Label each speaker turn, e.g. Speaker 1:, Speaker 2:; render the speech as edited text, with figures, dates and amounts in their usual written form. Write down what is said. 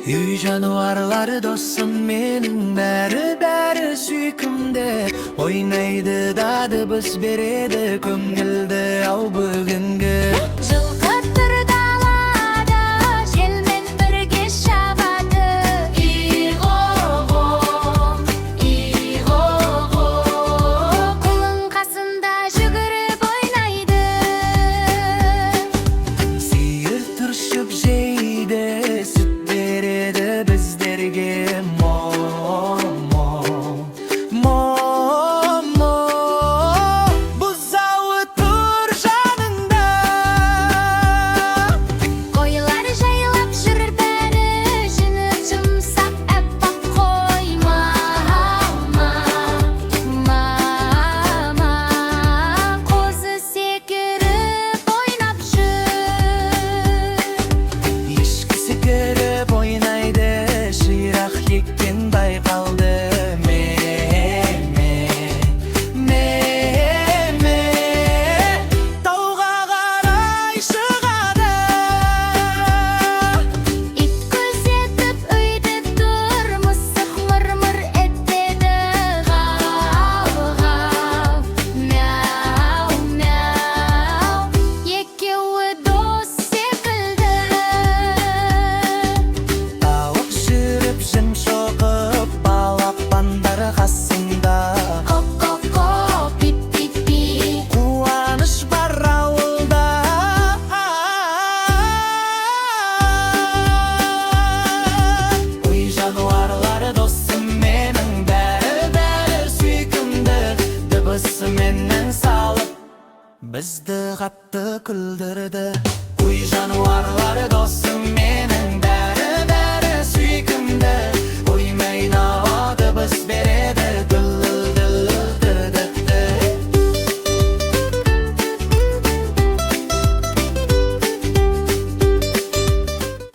Speaker 1: Uy janoarlari do'stim mening, bari suykimda o'ynaydi, dadi biz beredi ko'ngilda av bugungi.
Speaker 2: Жылқытыр далада желмен бірге шабады. Иғоғо, иғоғо, құлын қасында жүгіріп ойнайды.
Speaker 1: Сиыр түршіп жейді, сүт береді біздерге. Бұзауы тұр жаныңда.
Speaker 2: Қойлар жайлап жүр бәрі, жүні жұмсақ әппақ қой. Мама, қозы секіріп ойнап жүр.
Speaker 1: Ешкі секіріп ойнайды, ширақ ектен байқалды. Тауға қарай шығады.
Speaker 2: Ит көзетіп үйді тұр, мысық мыр-мыр етеді. Ғау-ғау, мяу-мяу, екеуі дос секілді.
Speaker 1: Тауық жүріп жын шоқып, балапандар қасында.
Speaker 2: Ко-ко-ко, пип-пип-пи,
Speaker 1: Қуаныш бар ауылда. Ой жануарлары досым менің, бәрі сүйкімді, дыбысыменен салып бізді қатты күлдірді. Ой жануарлары досым менің,